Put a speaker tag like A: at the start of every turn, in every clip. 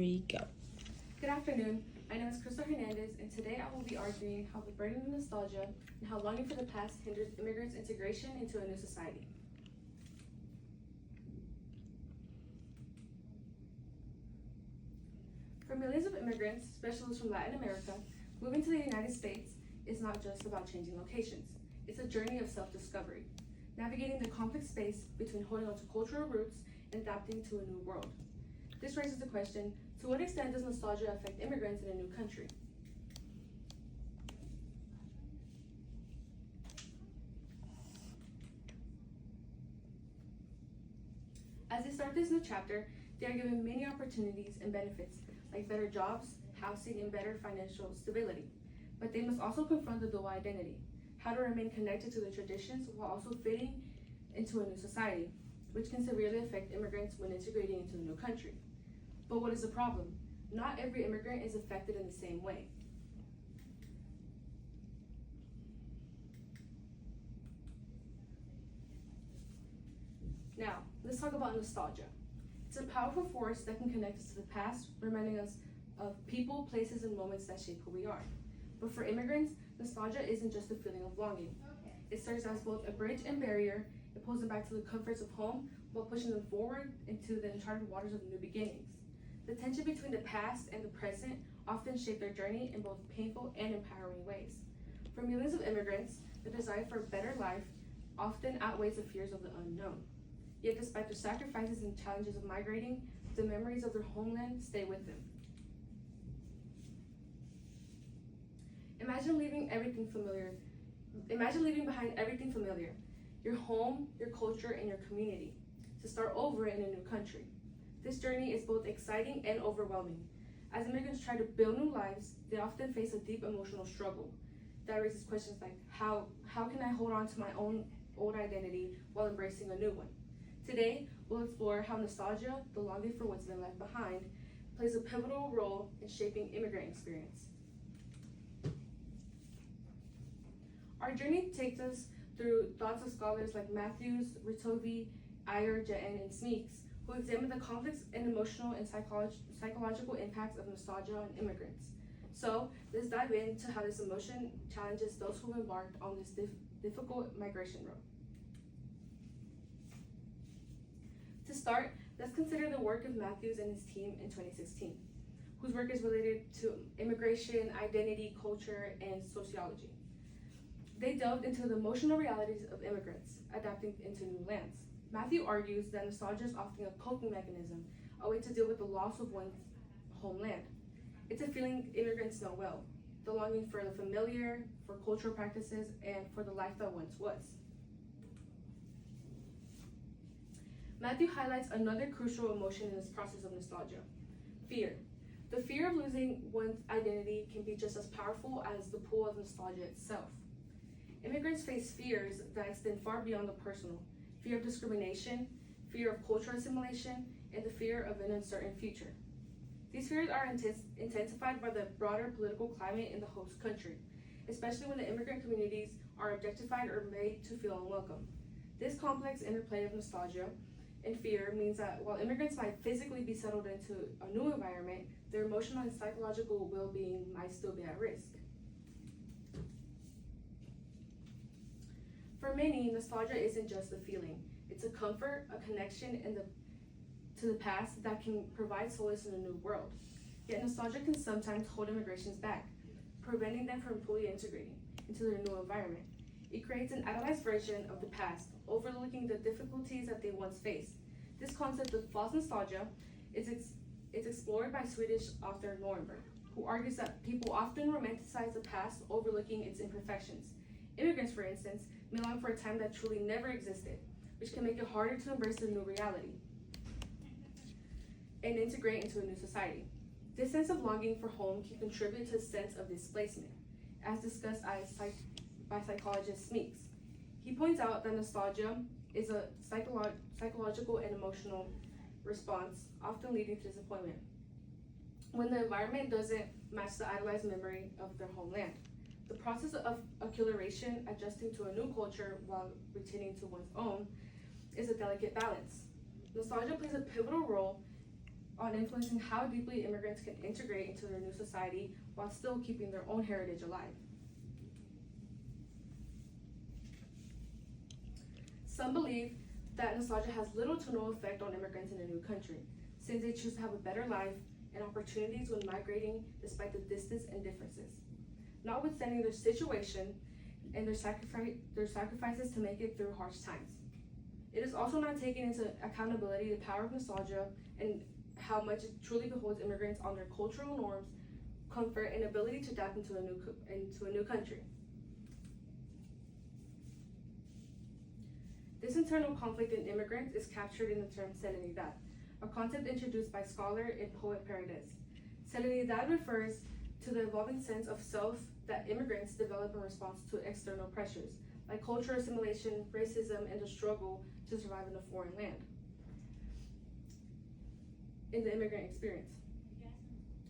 A: Go.
B: Good afternoon. My name is Krystell and today I will be arguing how the burden of nostalgia and how longing for the past hinders immigrants' integration into a new society. For millions of immigrants, especially those from Latin America, moving to the United States is not just about changing locations. It's a journey of self-discovery, navigating the complex space between holding on to cultural roots and adapting to a new world. This raises the question, to what extent does nostalgia affect immigrants in a new country? As they start this new chapter, they are given many opportunities and benefits, like better jobs, housing, and better financial stability. But they must also confront the dual identity, how to remain connected to the traditions while also fitting into a new society, which can severely affect immigrants when integrating into a new country. But what is the problem? Not every immigrant is affected in the same way. Now, let's talk about nostalgia. It's a powerful force that can connect us to the past, reminding us of people, places, and moments that shape who we are. But for immigrants, nostalgia isn't just a feeling of longing. It serves as both a bridge and barrier. It pulls them back to the comforts of home while pushing them forward into the uncharted waters of new beginnings. The tension between the past and the present often shape their journey in both painful and empowering ways. For millions of immigrants, the desire for a better life often outweighs the fears of the unknown. Yet despite the sacrifices and challenges of migrating, the memories of their homeland stay with them. Imagine leaving behind everything familiar, your home, your culture, and your community, to start over in a new country. This journey is both exciting and overwhelming. As immigrants try to build new lives, they often face a deep emotional struggle that raises questions like, how can I hold on to my own old identity while embracing a new one? Today, we'll explore how nostalgia, the longing for what's been left behind, plays a pivotal role in shaping immigrant experience. Our journey takes us through thoughts of scholars like Matthews, Ritovi, Iyer, Jetten, and Smeeks, who examine the complex and emotional and psychological impacts of nostalgia on immigrants. So, let's dive into how this emotion challenges those who embarked on this difficult migration road. To start, let's consider the work of Matthews and his team in 2016, whose work is related to immigration, identity, culture, and sociology. They delved into the emotional realities of immigrants adapting into new lands. Matthew argues that nostalgia is often a coping mechanism, a way to deal with the loss of one's homeland. It's a feeling immigrants know well, the longing for the familiar, for cultural practices, and for the life that once was. Matthew highlights another crucial emotion in this process of nostalgia: fear. The fear of losing one's identity can be just as powerful as the pull of nostalgia itself. Immigrants face fears that extend far beyond the personal: fear of discrimination, fear of cultural assimilation, and the fear of an uncertain future. These fears are intensified by the broader political climate in the host country, especially when the immigrant communities are objectified or made to feel unwelcome. This complex interplay of nostalgia and fear means that while immigrants might physically be settled into a new environment, their emotional and psychological well-being might still be at risk. For many, nostalgia isn't just a feeling. It's a comfort, a connection to the past that can provide solace in a new world. Yet nostalgia can sometimes hold immigrations back, preventing them from fully integrating into their new environment. It creates an idealized version of the past, overlooking the difficulties that they once faced. This concept of false nostalgia is explored by Swedish author Norberg, who argues that people often romanticize the past, overlooking its imperfections. Immigrants, for instance, may long for a time that truly never existed, which can make it harder to embrace the new reality and integrate into a new society. This sense of longing for home can contribute to a sense of displacement, as discussed by psychologist Smeeks. He points out that nostalgia is a psychological and emotional response, often leading to disappointment, when the environment doesn't match the idolized memory of their homeland. The process of acculturation, adjusting to a new culture while retaining to one's own, is a delicate balance. Nostalgia plays a pivotal role on influencing how deeply immigrants can integrate into their new society while still keeping their own heritage alive. Some believe that nostalgia has little to no effect on immigrants in a new country, since they choose to have a better life and opportunities when migrating despite the distance and differences. Notwithstanding their situation and their sacrifices to make it through harsh times. It is also not taking into accountability the power of nostalgia and how much it truly beholds immigrants on their cultural norms, comfort, and ability to adapt into a new country. This internal conflict in immigrants is captured in the term serenidad, a concept introduced by scholar and poet Paredes. Serenidad refers to the evolving sense of self that immigrants develop in response to external pressures, like cultural assimilation, racism, and the struggle to survive in a foreign land. In the immigrant experience.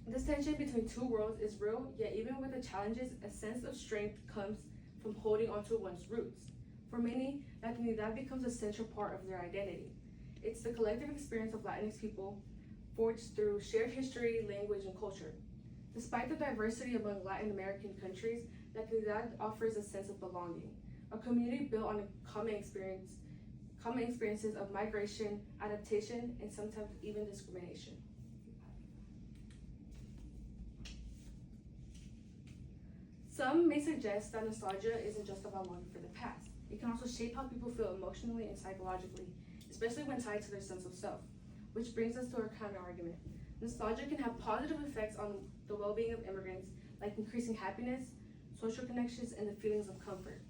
B: This tension between two worlds is real, yet even with the challenges, a sense of strength comes from holding onto one's roots. For many, Latinidad becomes a central part of their identity. It's the collective experience of Latinx people forged through shared history, language, and culture. Despite the diversity among Latin American countries, Latinidad offers a sense of belonging, a community built on a common experiences of migration, adaptation, and sometimes even discrimination. Some may suggest that nostalgia isn't just about longing for the past. It can also shape how people feel emotionally and psychologically, especially when tied to their sense of self. Which brings us to our counter-argument. Nostalgia can have positive effects on the well-being of immigrants, like increasing happiness, social connections, and the feelings of comfort.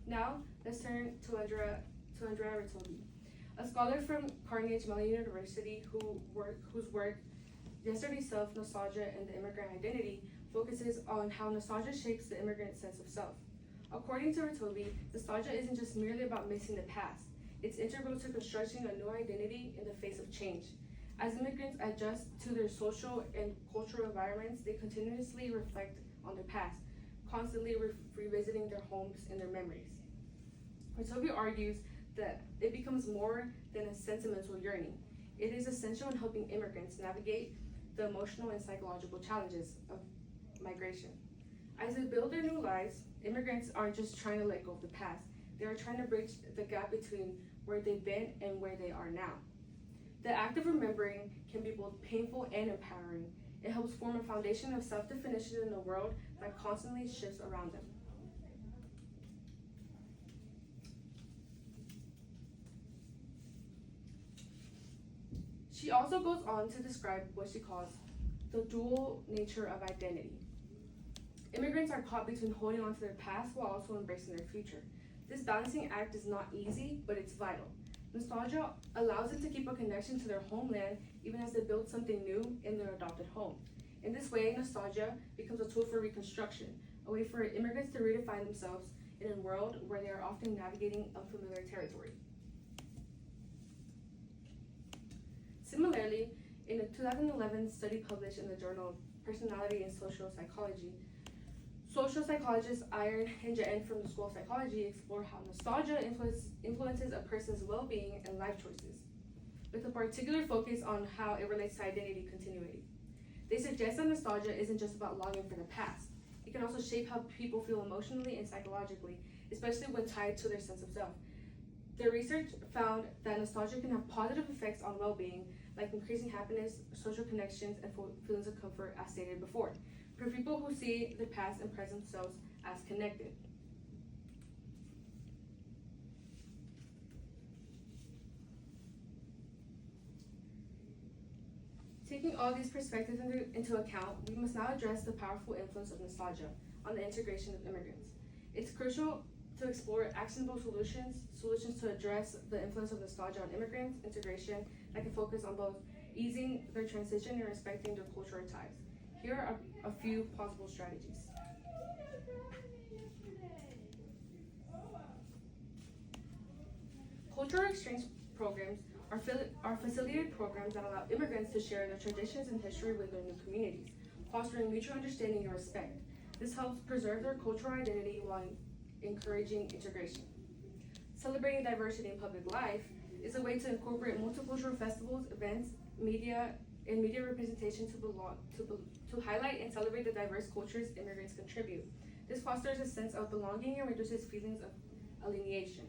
B: Now, let's turn to Andrea Ritoldi, a scholar from Carnegie Mellon University whose work, Yesterday's Self, Nostalgia, and the Immigrant Identity, focuses on how nostalgia shapes the immigrant sense of self. According to Ritoldi, nostalgia isn't just merely about missing the past. It's integral to constructing a new identity in the face of change. As immigrants adjust to their social and cultural environments, they continuously reflect on their past, constantly revisiting their homes and their memories. Ritoldi argues that it becomes more than a sentimental yearning. It is essential in helping immigrants navigate the emotional and psychological challenges of migration. As they build their new lives, immigrants aren't just trying to let go of the past. They are trying to bridge the gap between where they've been and where they are now. The act of remembering can be both painful and empowering. It helps form a foundation of self-definition in a world that constantly shifts around them. She also goes on to describe what she calls the dual nature of identity. Immigrants are caught between holding on to their past while also embracing their future. This balancing act is not easy, but it's vital. Nostalgia allows them to keep a connection to their homeland even as they build something new in their adopted home. In this way, nostalgia becomes a tool for reconstruction, a way for immigrants to redefine themselves in a world where they are often navigating unfamiliar territory. Similarly, in a 2011 study published in the journal Personality and Social Psychology, social psychologists Iron and Jen from the School of Psychology explore how nostalgia influences a person's well-being and life choices, with a particular focus on how it relates to identity continuity. They suggest that nostalgia isn't just about longing for the past. It can also shape how people feel emotionally and psychologically, especially when tied to their sense of self. Their research found that nostalgia can have positive effects on well-being, like increasing happiness, social connections, and feelings of comfort, as stated before, for people who see the past and present selves as connected. Taking all these perspectives into account, we must now address the powerful influence of nostalgia on the integration of immigrants. It's crucial to explore actionable solutions to address the influence of nostalgia on immigrants' integration that can focus on both easing their transition and respecting their cultural ties. Here are a few possible strategies. Cultural exchange programs are facilitated programs that allow immigrants to share their traditions and history with their new communities, fostering mutual understanding and respect. This helps preserve their cultural identity while encouraging integration. Celebrating diversity in public life is a way to incorporate multicultural festivals, events, media, and media representation to highlight and celebrate the diverse cultures immigrants contribute. This fosters a sense of belonging and reduces feelings of alienation.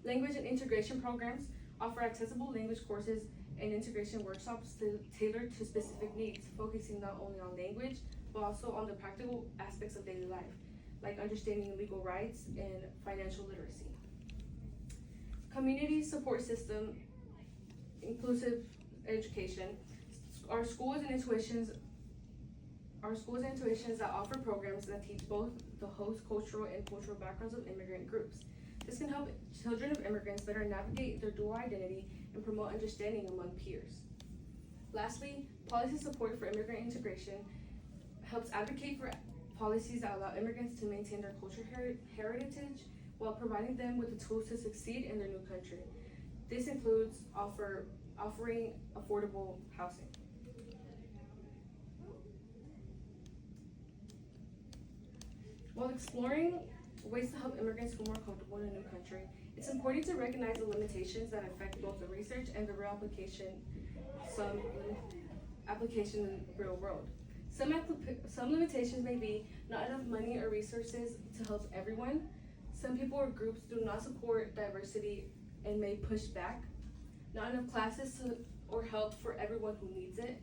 B: Language and integration programs offer accessible language courses and integration workshops tailored to specific needs, focusing not only on language, but also on the practical aspects of daily life, like understanding legal rights and financial literacy. Community support system, inclusive education. Our schools and intuitions that offer programs that teach both the host cultural and cultural backgrounds of immigrant groups. This can help children of immigrants better navigate their dual identity and promote understanding among peers. Lastly, policy support for immigrant integration helps advocate for policies that allow immigrants to maintain their cultural heritage while providing them with the tools to succeed in their new country. This includes offering affordable housing. While exploring ways to help immigrants feel more comfortable in a new country, it's important to recognize the limitations that affect both the research and the real application, in the real world. Some limitations may be not enough money or resources to help everyone. Some people or groups do not support diversity and may push back. Not enough classes or help for everyone who needs it.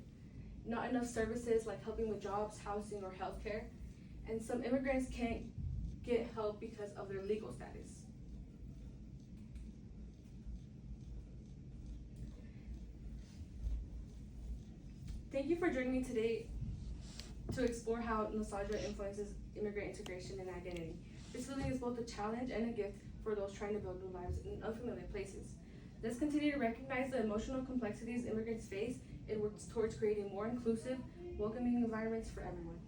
B: Not enough services like helping with jobs, housing, or healthcare. And some immigrants can't get help because of their legal status. Thank you for joining me today to explore how nostalgia influences immigrant integration and identity. This feeling is both a challenge and a gift for those trying to build new lives in unfamiliar places. Let's continue to recognize the emotional complexities immigrants face and work towards creating more inclusive, welcoming environments for everyone.